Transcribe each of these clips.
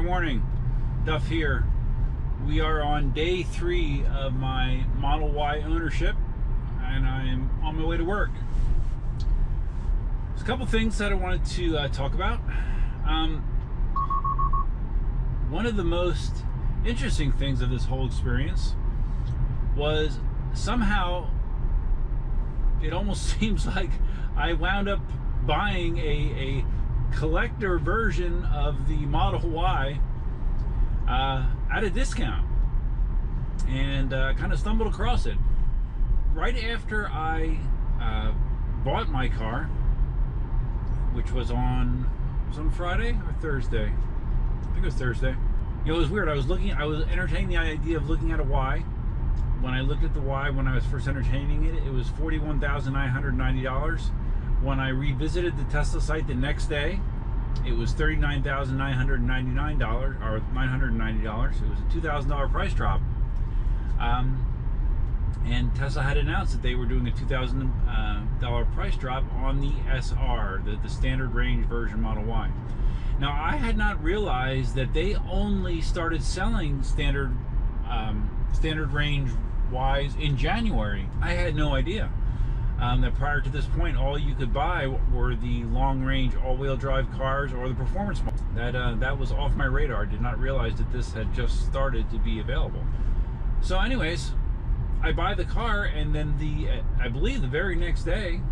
morning. Duff here. We are on day 3 of my Model Y ownership, and I am on my way to work. There's a couple things that I wanted to talk about. One of the most interesting things of this whole experience was somehow it almost seems like I wound up buying a collector version of the Model Y at a discount, and kind of stumbled across it right after I bought my car, which was on Friday or Thursday. I think it was Thursday. You know, it was weird. I was entertaining the idea of looking at a Y. When I looked at the Y when I was first entertaining it, it was $41,990. When I revisited the Tesla site the next day, it was $39,999 or $990. It was a $2,000 price drop. And Tesla had announced that they were doing a $2,000 price drop on the SR, the standard range version Model Y. Now, I had not realized that they only started selling standard range Ys in January. I had no idea. That prior to this point, all you could buy were the long-range all-wheel drive cars or the performance model. That was off my radar. I did not realize that this had just started to be available. So anyways, I buy the car, and then I believe the very next day,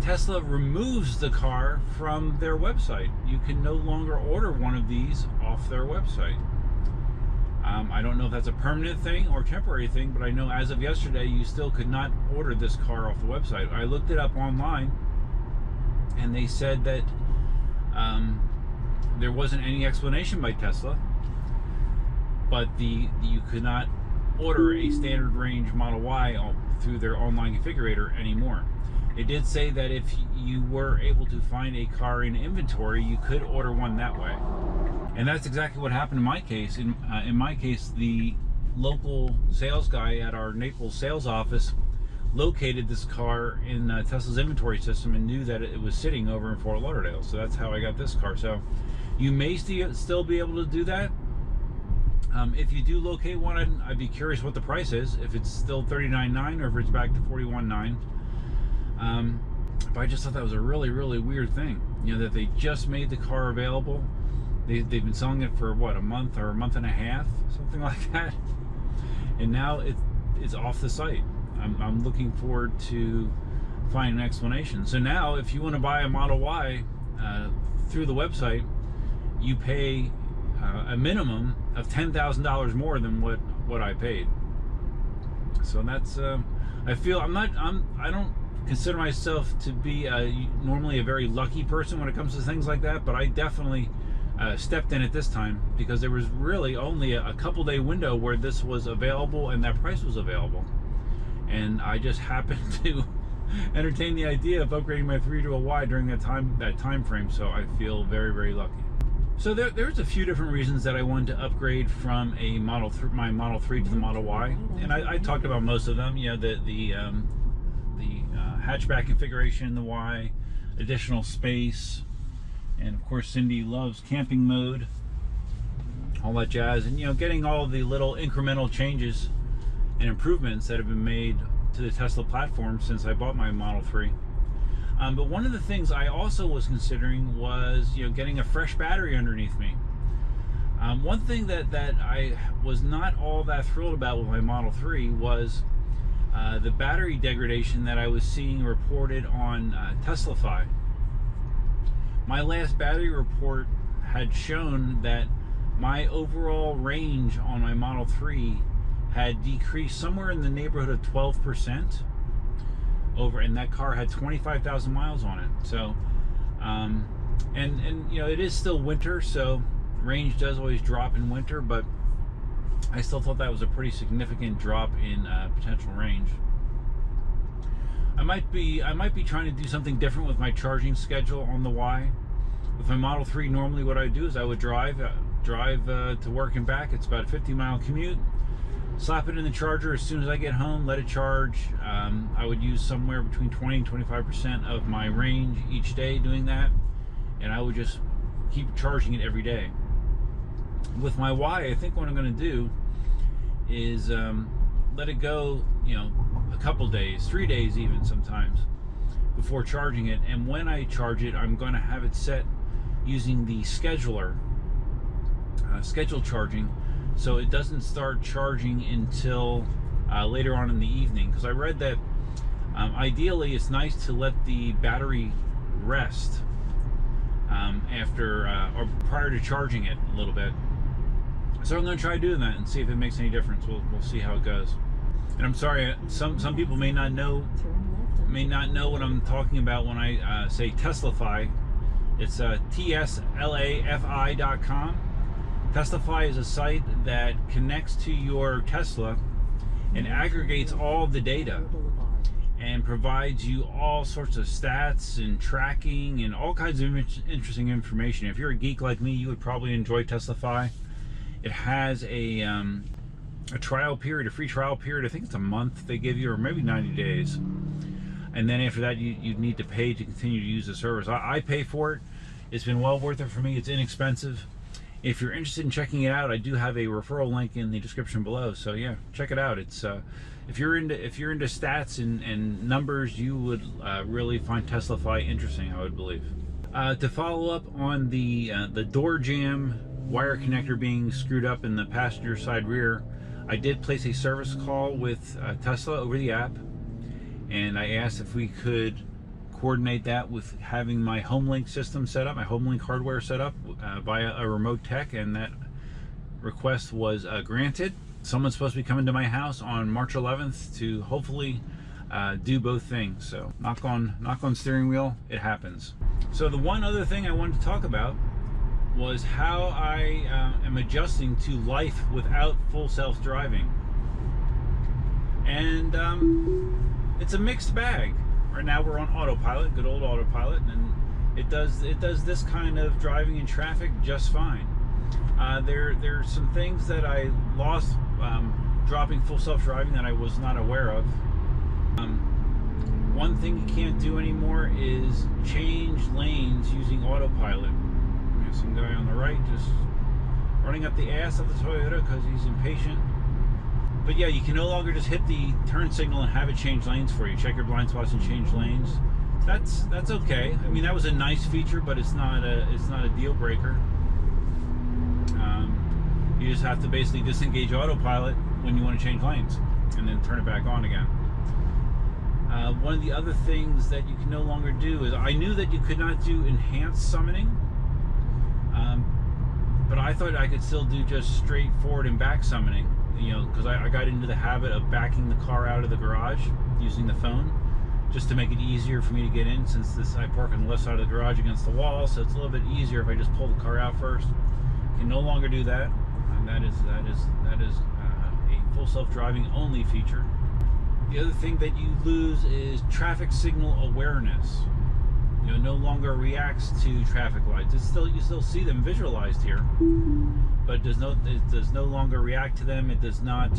Tesla removes the car from their website. You can no longer order one of these off their website. I don't know if that's a permanent thing or temporary thing, but I know as of yesterday, you still could not order this car off the website. I looked it up online, and they said that there wasn't any explanation by Tesla, but you could not order a standard range Model Y through their online configurator anymore. It did say that if you were able to find a car in inventory, you could order one that way. And that's exactly what happened in my case. In my case, the local sales guy at our Naples sales office located this car in Tesla's inventory system and knew that it was sitting over in Fort Lauderdale. So that's how I got this car. So you may still be able to do that. If you do locate one, I'd be curious what the price is, if it's still $39,900 or if it's back to $41,900. But I just thought that was a really, really weird thing. You know, that they just made the car available. They've been selling it for what, a month or a month and a half, something like that, and now it's off the site. I'm looking forward to finding an explanation. So now, if you want to buy a Model Y through the website, you pay a minimum of $10,000 more than what I paid. So that's I feel I don't consider myself to be normally a very lucky person when it comes to things like that, but I definitely stepped in at this time because there was really only a couple day window where this was available and that price was available, and I just happened to entertain the idea of upgrading my 3 to a Y during that time frame. So I feel very, very lucky. So there's a few different reasons that I wanted to upgrade from my Model 3 to the Model Y, and I talked about most of them. You know, the hatchback configuration in the Y, additional space, and of course Cindy loves camping mode, all that jazz, and you know, getting all the little incremental changes and improvements that have been made to the Tesla platform since I bought my Model 3. But one of the things I also was considering was, you know, getting a fresh battery underneath me. One thing that I was not all that thrilled about with my Model 3 was the battery degradation that I was seeing reported on Teslafy. My last battery report had shown that my overall range on my Model 3 had decreased somewhere in the neighborhood of 12% and that car had 25,000 miles on it. So and you know, it is still winter, so range does always drop in winter, but I still thought that was a pretty significant drop in potential range. I might be trying to do something different with my charging schedule on the Y. With my Model 3, normally what I would do is I would drive to work and back. It's about a 50-mile commute. Slap it in the charger as soon as I get home, let it charge. I would use somewhere between 20 and 25% of my range each day doing that, and I would just keep charging it every day. with my Y, I think what I'm going to do is let it go, a couple days, 3 days even sometimes, before charging it. And when I charge it, I'm going to have it set using the scheduler, schedule charging, so it doesn't start charging until later on in the evening. Because I read that ideally it's nice to let the battery rest after or prior to charging it a little bit. So I'm going to try doing that and see if it makes any difference. We'll see how it goes. And I'm sorry, some people may not know what I'm talking about when I say Teslafy. It's TSLAFI.com. Teslafy is a site that connects to your Tesla and aggregates all the data and provides you all sorts of stats and tracking and all kinds of interesting information. If you're a geek like me, you would probably enjoy Teslafy. It has a trial period, a free trial period. I think it's a month they give you, or maybe 90 days. And then after that, you need to pay to continue to use the service. I pay for it. It's been well worth it for me. It's inexpensive. If you're interested in checking it out, I do have a referral link in the description below. So yeah, check it out. It's if you're into stats and numbers, you would really find Teslafy interesting, I would believe. To follow up on the door jamb wire connector being screwed up in the passenger side rear, I did place a service call with Tesla over the app, and I asked if we could coordinate that with having my HomeLink system set up, my HomeLink hardware set up via a remote tech, and that request was granted. Someone's supposed to be coming to my house on March 11th to hopefully do both things. So knock on steering wheel, it happens. So the one other thing I wanted to talk about was how I am adjusting to life without full self-driving. And it's a mixed bag. Right now we're on autopilot, good old autopilot, and it does this kind of driving in traffic just fine. There's some things that I lost dropping full self-driving that I was not aware of. One thing you can't do anymore is change lanes using autopilot. There's some guy on the right just running up the ass of the Toyota because he's impatient. But yeah, you can no longer just hit the turn signal and have it change lanes for you. Check your blind spots and change lanes. That's okay. I mean, that was a nice feature, but it's not a deal breaker. You just have to basically disengage autopilot when you want to change lanes and then turn it back on again. One of the other things that you can no longer do is, I knew that you could not do enhanced summoning, but I thought I could still do just straight forward and back summoning. Because I got into the habit of backing the car out of the garage using the phone, just to make it easier for me to get in, since I park on the left side of the garage against the wall, so it's a little bit easier if I just pull the car out first. Can no longer do that, and that is a full self-driving only feature. The other thing that you lose is traffic signal awareness. No longer reacts to traffic lights. You still see them visualized here, but it does no longer react to them. It does not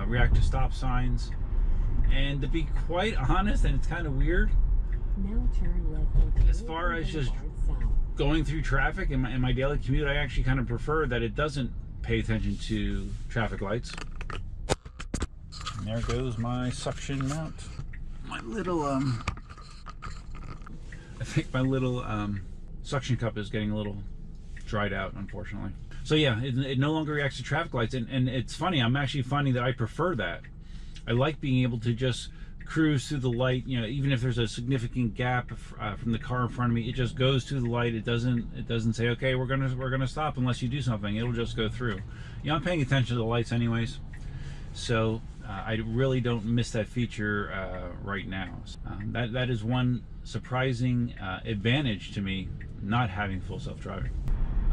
react to stop signs. And to be quite honest, and it's kind of weird, now turn left as far as just going through traffic in my daily commute, I actually kind of prefer that it doesn't pay attention to traffic lights. And there goes my suction mount. My little I think my little suction cup is getting a little dried out, unfortunately. So yeah, it no longer reacts to traffic lights, and it's funny, I'm actually finding that I prefer that. I like being able to just cruise through the light, even if there's a significant gap from the car in front of me, it just goes through the light. It doesn't say, okay, we're gonna stop unless you do something. It'll just go through. I'm paying attention to the lights anyways, so I really don't miss that feature right now. That is one surprising advantage to me, not having full self-driving.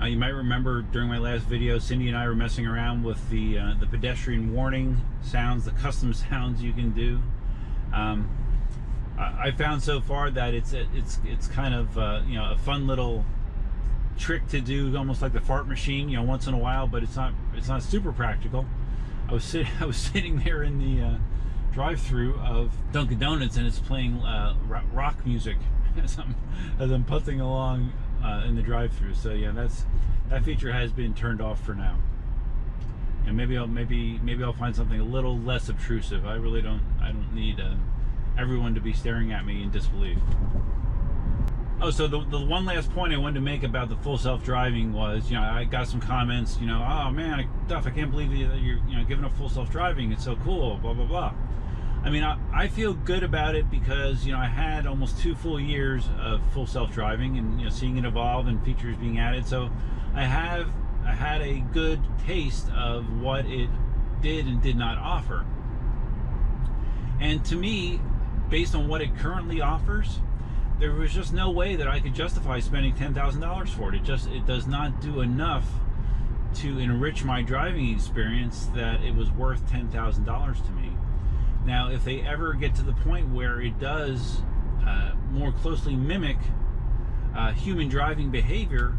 You might remember during my last video, Cindy and I were messing around with the pedestrian warning sounds, the custom sounds you can do. I found so far that it's kind of a fun little trick to do, almost like the fart machine, once in a while, but it's not super practical. I was sitting there in the drive-through of Dunkin' Donuts, and it's playing rock music as I'm putzing along in the drive-through. So yeah, that feature has been turned off for now. And maybe I'll find something a little less obtrusive. I don't need everyone to be staring at me in disbelief. Oh, so the one last point I wanted to make about the full self-driving was, I got some comments, oh man, Duff, I can't believe you're giving up full self-driving. It's so cool, blah, blah, blah. I mean, I feel good about it because, I had almost 2 full years of full self-driving and, seeing it evolve and features being added. So I had a good taste of what it did and did not offer. And to me, based on what it currently offers, there was just no way that I could justify spending $10,000 for it. It does not do enough to enrich my driving experience that it was worth $10,000 to me. Now, if they ever get to the point where it does more closely mimic human driving behavior,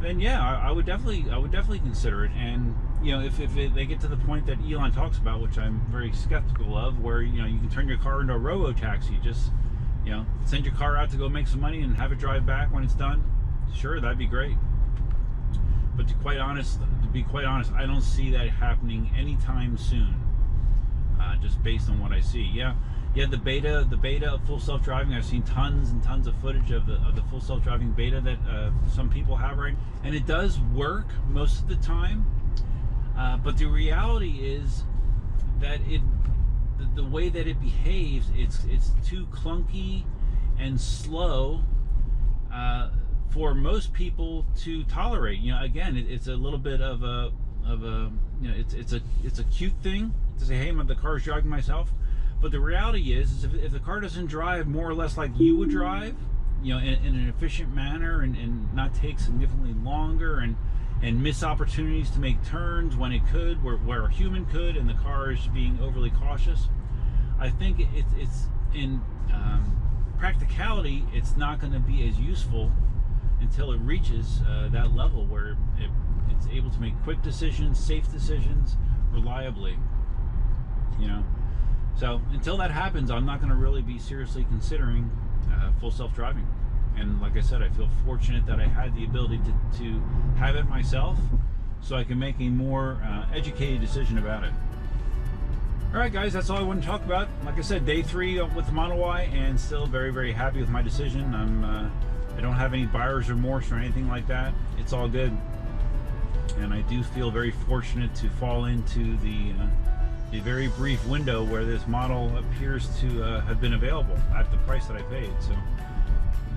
then yeah, I would definitely consider it. And if they get to the point that Elon talks about, which I'm very skeptical of, where you can turn your car into a robo-taxi, just send your car out to go make some money and have it drive back when it's done, sure, that'd be great. But to be quite honest, I don't see that happening anytime soon. Just based on what I see. Yeah, the beta of full self-driving, I've seen tons and tons of footage of the full self-driving beta that some people have right, and it does work most of the time. But the reality is that the way that it behaves, it's too clunky and slow for most people to tolerate. Again, it's a little bit of a it's a cute thing to say, hey, the car's driving myself. But the reality is if the car doesn't drive more or less like you would drive, in an efficient manner and not take significantly longer and miss opportunities to make turns when it could, where a human could, and the car is being overly cautious, I think it's in practicality, it's not going to be as useful until it reaches that level where it's able to make quick decisions, safe decisions, reliably. So until that happens, I'm not going to really be seriously considering full self-driving. And like I said, I feel fortunate that I had the ability to have it myself, so I can make a more educated decision about it. All right, guys, that's all I want to talk about. Like I said, day 3 with the Model Y, and still very, very happy with my decision. I don't have any buyer's remorse or anything like that. It's all good. And I do feel very fortunate to fall into the very brief window where this model appears to have been available at the price that I paid. So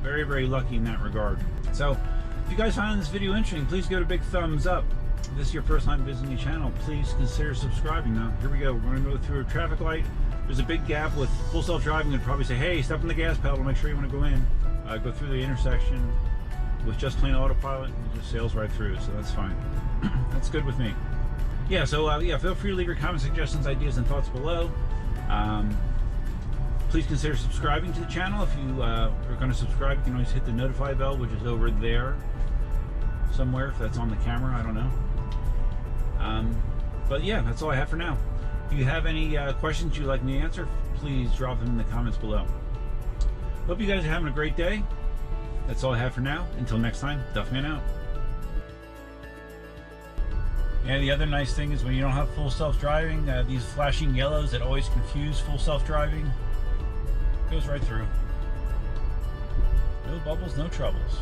very, very lucky in that regard. So if you guys found this video interesting, please give it a big thumbs up. If this is your first time visiting the channel, please consider subscribing. Now, here we go. We're going to go through a traffic light. There's a big gap with full self-driving. It'd probably say, hey, step on the gas pedal, make sure you want to go in. Go through the intersection with just plain autopilot, it just sails right through, so that's fine. That's good with me. Yeah, so yeah, feel free to leave your comments, suggestions, ideas, and thoughts below. Please consider subscribing to the channel. If you are going to subscribe, you can always hit the notify bell, which is over there somewhere, if that's on the camera, I don't know. But yeah, that's all I have for now. If you have any questions you'd like me to answer, please drop them in the comments below. Hope you guys are having a great day. That's all I have for now. Until next time, Duffman out. And the other nice thing is when you don't have full self-driving, these flashing yellows that always confuse full self-driving, goes right through. No bubbles, no troubles.